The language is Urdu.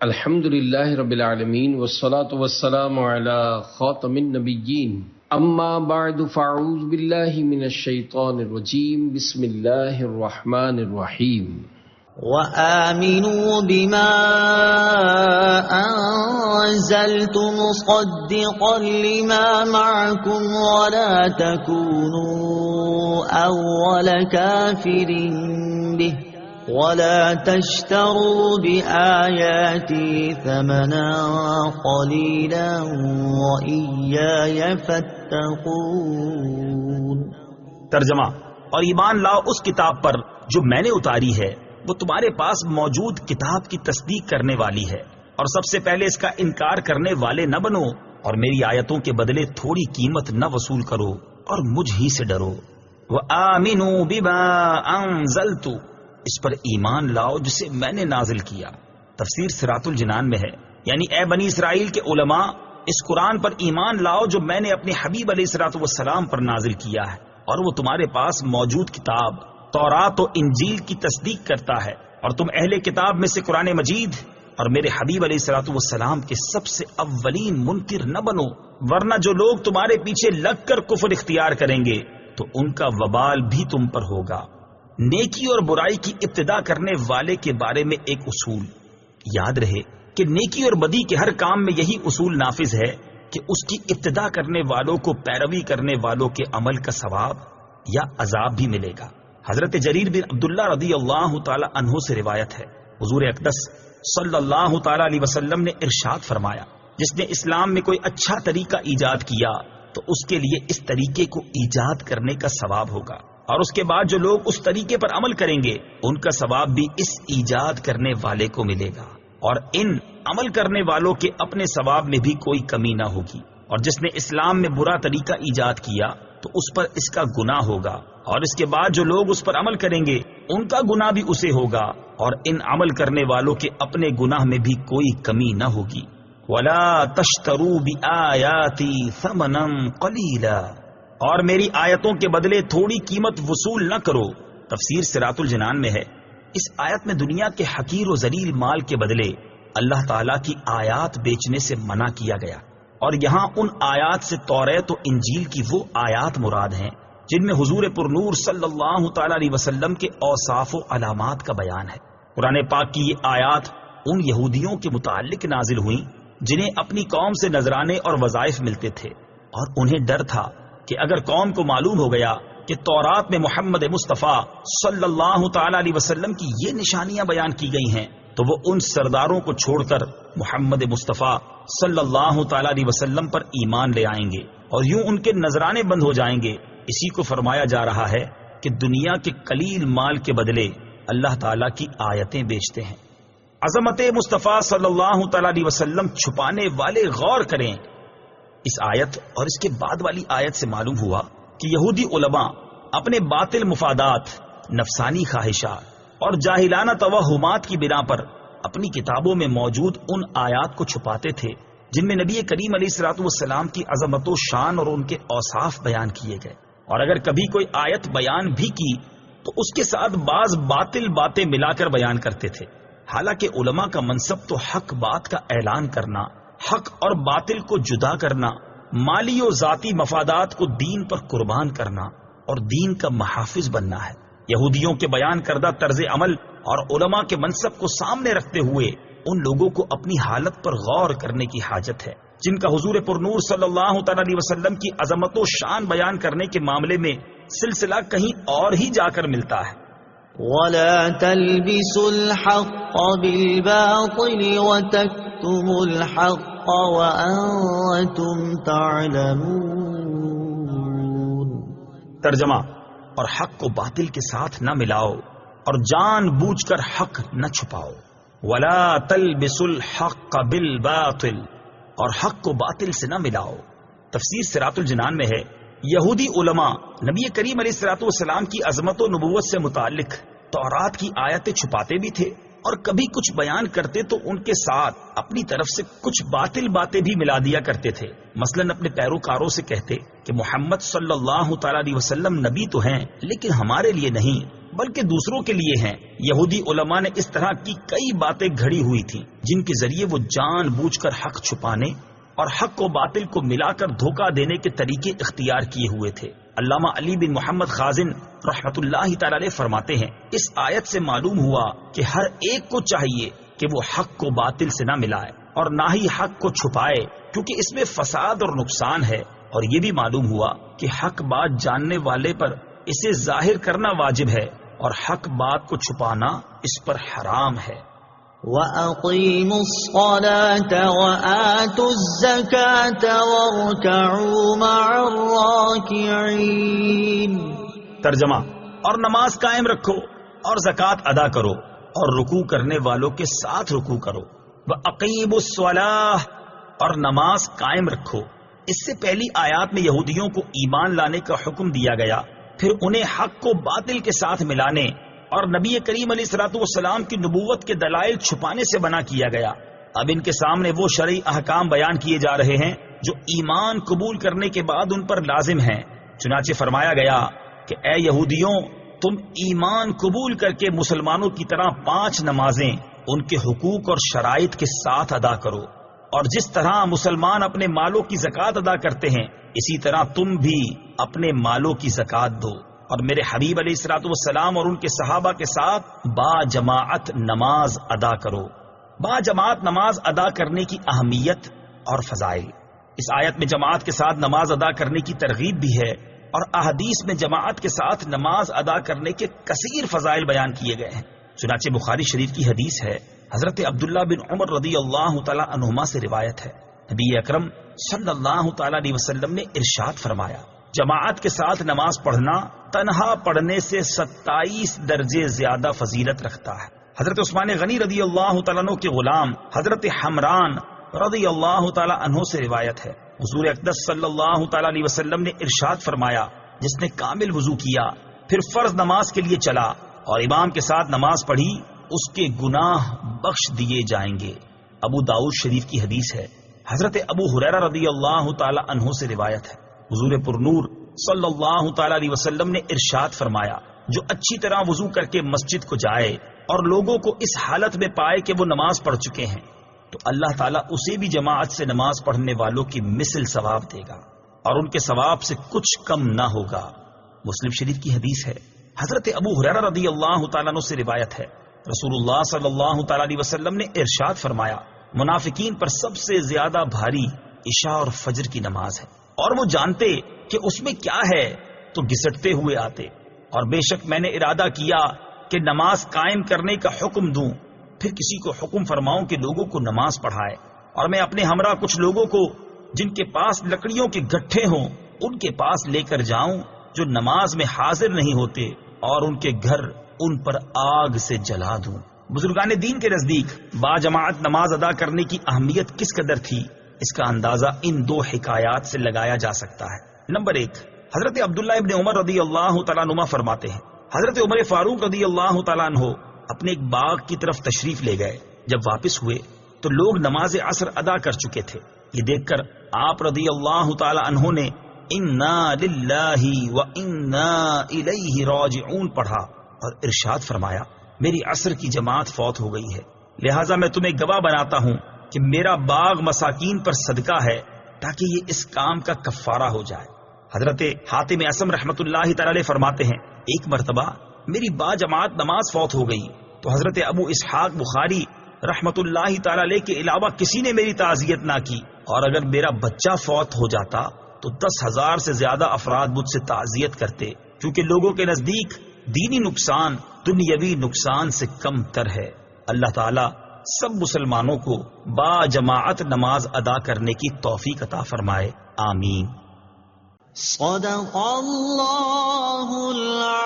الحمد للہ رب العالمین والصلاة والسلام علی خاتم النبیین اما بعد فاعوذ باللہ من الشیطان الرجیم بسم اللہ الرحمن الرحیم وآمنوا بما أنزلت مصدقا لما معكم ولا تكونوا أول كافر به ولا تشتروا بآياتي ثمنا قليلا وإياي فاتقون۔ ترجمہ: اور ایمان لاؤ اس کتاب پر جو میں نے اتاری ہے، وہ تمہارے پاس موجود کتاب کی تصدیق کرنے والی ہے، اور سب سے پہلے اس کا انکار کرنے والے نہ بنو، اور میری آیتوں کے بدلے تھوڑی قیمت نہ وصول کرو، اور مجھ ہی سے ڈرو۔ وآمنوا بما انزلت، اس پر ایمان لاؤ جسے میں نے نازل کیا۔ تفسیر صراط الجنان میں ہے، یعنی اے بنی اسرائیل کے علماء، اس قرآن پر ایمان لاؤ جو میں نے اپنے حبیب علیہ الصلوۃ والسلام پر نازل کیا ہے، اور وہ تمہارے پاس موجود کتاب تورات و انجیل کی تصدیق کرتا ہے، اور تم اہل کتاب میں سے قرآن مجید اور میرے حبیب علیہ الصلوۃ والسلام کے سب سے اولین منکر نہ بنو، ورنہ جو لوگ تمہارے پیچھے لگ کر کفر اختیار کریں گے تو ان کا وبال بھی تم پر ہوگا۔ نیکی اور برائی کی ابتدا کرنے والے کے بارے میں ایک اصول یاد رہے کہ نیکی اور بدی کے ہر کام میں یہی اصول نافذ ہے کہ اس کی ابتدا کرنے والوں کو پیروی کرنے والوں کے عمل کا ثواب یا عذاب بھی ملے گا۔ حضرت جریر بن عبداللہ رضی اللہ تعالی عنہ سے روایت ہے، حضور اقدس صلی اللہ تعالی علیہ وسلم نے ارشاد فرمایا، جس نے اسلام میں کوئی اچھا طریقہ ایجاد کیا تو اس کے لیے اس طریقے کو ایجاد کرنے کا ثواب ہوگا، اور اس کے بعد جو لوگ اس طریقے پر عمل کریں گے ان کا ثواب بھی اس ایجاد کرنے والے کو ملے گا، اور ان عمل کرنے والوں کے اپنے ثواب میں بھی کوئی کمی نہ ہوگی۔ اور جس نے اسلام میں برا طریقہ ایجاد کیا تو اس پر اس کا گناہ ہوگا، اور اس کے بعد جو لوگ اس پر عمل کریں گے ان کا گناہ بھی اسے ہوگا، اور ان عمل کرنے والوں کے اپنے گناہ میں بھی کوئی کمی نہ ہوگی۔ وَلَا تَشْتَرُوا بِآيَاتِي ثَمَنًا قَلِيلًا، اور میری آیتوں کے بدلے تھوڑی قیمت وصول نہ کرو۔ تفسیر صراط الجنان میں ہے، اس آیت میں دنیا کے حقیر و ذلیل مال کے بدلے اللہ تعالیٰ کی آیات بیچنے سے منع کیا گیا، اور یہاں ان آیات سے توریت و انجیل کی وہ آیات مراد ہیں جن میں حضور پرنور صلی اللہ تعالی علیہ وسلم کے اوصاف و علامات کا بیان ہے۔ قرآن پاک کی یہ آیات ان یہودیوں کے متعلق نازل ہوئیں جنہیں اپنی قوم سے نذرانے اور وظائف ملتے تھے، اور انہیں ڈر تھا کہ اگر قوم کو معلوم ہو گیا کہ تورات میں محمد مصطفیٰ صلی اللہ تعالی علیہ وسلم کی یہ نشانیاں بیان کی گئی ہیں تو وہ ان سرداروں کو چھوڑ کر محمد مصطفیٰ صلی اللہ تعالی علیہ وسلم پر ایمان لے آئیں گے، اور یوں ان کے نذرانے بند ہو جائیں گے۔ اسی کو فرمایا جا رہا ہے کہ دنیا کے قلیل مال کے بدلے اللہ تعالیٰ کی آیتیں بیچتے ہیں۔ عظمت مصطفیٰ صلی اللہ تعالی علیہ وسلم چھپانے والے غور کریں، اس آیت اور اس کے بعد والی آیت سے معلوم ہوا کہ یہودی علماء اپنے باطل مفادات، نفسانی خواہشات اور جاہلانہ توہمات کی بنا پر اپنی کتابوں میں موجود ان آیات کو چھپاتے تھے جن میں نبی کریم علیہ الصلوۃ والسلام کی عظمت و شان اور ان کے اوصاف بیان کیے گئے، اور اگر کبھی کوئی آیت بیان بھی کی تو اس کے ساتھ بعض باطل باتیں ملا کر بیان کرتے تھے۔ حالانکہ علماء کا منصب تو حق بات کا اعلان کرنا، حق اور باطل کو جدا کرنا، مالی و ذاتی مفادات کو دین پر قربان کرنا اور دین کا محافظ بننا ہے۔ یہودیوں کے بیان کردہ طرز عمل اور علماء کے منصب کو سامنے رکھتے ہوئے ان لوگوں کو اپنی حالت پر غور کرنے کی حاجت ہے جن کا حضور پرنور صلی اللہ تعالی علیہ وسلم کی عظمت و شان بیان کرنے کے معاملے میں سلسلہ کہیں اور ہی جا کر ملتا ہے۔ وَلَا تَلْبِسُوا الْحَقَّ بِالْبَاطِلِ وَتَكْتُمُوا الْحَقَّ وَأَنْتُمْ تَعْلَمُونَ۔ ترجمہ: اور حق کو باطل کے ساتھ نہ ملاؤ اور جان بوجھ کر حق نہ چھپاؤ۔ وَلَا تَلْبِسُوا الْحَقَّ بِالْبَاطِلِ، اور حق کو باطل سے نہ ملاؤ۔ تفسیر صراط الجنان میں ہے، یہودی علماء نبی کریم علیہ الصلوۃ والسلام کی عظمت و نبوت سے متعلق تورات کی آیتیں چھپاتے بھی تھے، اور کبھی کچھ بیان کرتے تو ان کے ساتھ اپنی طرف سے کچھ باطل باتیں بھی ملا دیا کرتے تھے۔ مثلا اپنے پیروکاروں سے کہتے کہ محمد صلی اللہ تعالی علیہ وسلم نبی تو ہیں لیکن ہمارے لیے نہیں، بلکہ دوسروں کے لیے ہیں۔ یہودی علماء نے اس طرح کی کئی باتیں گھڑی ہوئی تھیں جن کے ذریعے وہ جان بوجھ کر حق چھپانے اور حق و باطل کو ملا کر دھوکہ دینے کے طریقے اختیار کیے ہوئے تھے۔ علامہ علی بن محمد خازن رحمت اللہ تعالی علیہ فرماتے ہیں، اس آیت سے معلوم ہوا کہ ہر ایک کو چاہیے کہ وہ حق کو باطل سے نہ ملائے اور نہ ہی حق کو چھپائے، کیونکہ اس میں فساد اور نقصان ہے۔ اور یہ بھی معلوم ہوا کہ حق بات جاننے والے پر اسے ظاہر کرنا واجب ہے اور حق بات کو چھپانا اس پر حرام ہے۔ وَأَقِيمُوا الصَّلَاةَ وَآتُوا الزَّكَاةَ وَارْكَعُوا مَعَ الرَّاكِعِينَ۔ ترجمہ، اور نماز قائم رکھو اور زکوٰۃ ادا کرو اور رکوع کرنے والوں کے ساتھ رکوع کرو۔ وَأَقِيمُوا الصَّلَاةَ، اور نماز قائم رکھو۔ اس سے پہلی آیات میں یہودیوں کو ایمان لانے کا حکم دیا گیا، پھر انہیں حق کو باطل کے ساتھ ملانے اور نبی کریم علیہ الصلوۃ والسلام کی نبوت کے دلائل چھپانے سے منع کیا گیا۔ اب ان کے سامنے وہ شرعی احکام بیان کیے جا رہے ہیں جو ایمان قبول کرنے کے بعد ان پر لازم ہیں۔ چنانچہ فرمایا گیا کہ اے یہودیوں، تم ایمان قبول کر کے مسلمانوں کی طرح 5 نمازیں ان کے حقوق اور شرائط کے ساتھ ادا کرو، اور جس طرح مسلمان اپنے مالوں کی زکوٰۃ ادا کرتے ہیں اسی طرح تم بھی اپنے مالوں کی زکوٰۃ دو، اور میرے حبیب علیہ الصلوۃ والسلام اور ان کے صحابہ کے ساتھ با جماعت نماز ادا کرو۔ با جماعت نماز ادا کرنے کی اہمیت اور فضائل۔ اس آیت میں جماعت کے ساتھ نماز ادا کرنے کی ترغیب بھی ہے، اور احادیث میں جماعت کے ساتھ نماز ادا کرنے کے کثیر فضائل بیان کیے گئے ہیں۔ چنانچہ بخاری شریف کی حدیث ہے، حضرت عبداللہ بن عمر رضی اللہ تعالی عنہما سے روایت ہے، نبی اکرم صلی اللہ تعالی علیہ وسلم نے ارشاد فرمایا، جماعت کے ساتھ نماز پڑھنا تنہا پڑھنے سے 27 درجے زیادہ فضیلت رکھتا ہے۔ حضرت عثمان غنی رضی اللہ تعالیٰ عنہ کے غلام حضرت حمران رضی اللہ تعالیٰ عنہ سے روایت ہے، حضور اقدس صلی اللہ تعالیٰ علیہ وسلم نے ارشاد فرمایا، جس نے کامل وضو کیا پھر فرض نماز کے لیے چلا اور امام کے ساتھ نماز پڑھی، اس کے گناہ بخش دیے جائیں گے۔ ابو داؤد شریف کی حدیث ہے، حضرت ابو ہریرہ رضی اللہ تعالی عنہ سے روایت ہے، حضور پرنور صلی اللہ تعالی علیہ وسلم نے ارشاد فرمایا، جو اچھی طرح وضو کر کے مسجد کو جائے اور لوگوں کو اس حالت میں پائے کہ وہ نماز پڑھ چکے ہیں، تو اللہ تعالیٰ اسے بھی جماعت سے نماز پڑھنے والوں کی مثل ثواب دے گا اور ان کے ثواب سے کچھ کم نہ ہوگا۔ مسلم شریف کی حدیث ہے، حضرت ابو ہریرہ رضی اللہ تعالیٰ عنہ سے روایت ہے، رسول اللہ صلی اللہ تعالیٰ علیہ وسلم نے ارشاد فرمایا، منافقین پر سب سے زیادہ بھاری عشاء اور فجر کی نماز ہے، اور وہ جانتے کہ اس میں کیا ہے تو گھسٹتے ہوئے آتے، اور بے شک میں نے ارادہ کیا کہ نماز قائم کرنے کا حکم دوں، پھر کسی کو حکم فرماؤں کہ لوگوں کو نماز پڑھائے، اور میں اپنے ہمراہ کچھ لوگوں کو جن کے پاس لکڑیوں کے گٹھے ہوں ان کے پاس لے کر جاؤں جو نماز میں حاضر نہیں ہوتے، اور ان کے گھر ان پر آگ سے جلا دوں۔ بزرگان دین کے نزدیک با جماعت نماز ادا کرنے کی اہمیت کس قدر تھی، اس کا اندازہ ان 2 حکایات سے لگایا جا سکتا ہے۔ نمبر 1، حضرت عبداللہ ابن عمر رضی اللہ تعالیٰ عنہ فرماتے ہیں، حضرت عمر فاروق رضی اللہ تعالیٰ عنہ اپنے ایک باغ کی طرف تشریف لے گئے، جب واپس ہوئے تو لوگ نماز عصر ادا کر چکے تھے۔ یہ دیکھ کر آپ رضی اللہ تعالیٰ عنہ نے انا للہ و انا الیہ راجعون پڑھا اور ارشاد فرمایا، میری عصر کی جماعت فوت ہو گئی ہے، لہٰذا میں تمہیں گواہ بناتا ہوں کہ میرا باغ مساکین پر صدقہ ہے تاکہ یہ اس کام کا کفارہ ہو جائے۔ حضرت حاتم اسم رحمت اللہ تعالی فرماتے ہیں، ایک مرتبہ میری با جماعت نماز فوت ہو گئی تو حضرت ابو اسحاق بخاری رحمت اللہ تعالی علیہ کے علاوہ کسی نے میری تعزیت نہ کی، اور اگر میرا بچہ فوت ہو جاتا تو 10,000 سے زیادہ افراد مجھ سے تعزیت کرتے، کیونکہ لوگوں کے نزدیک دینی نقصان دنیاوی نقصان سے کم تر ہے۔ اللہ تعالیٰ سب مسلمانوں کو با جماعت نماز ادا کرنے کی توفیق عطا فرمائے، آمین۔ صدق اللہ العظیم۔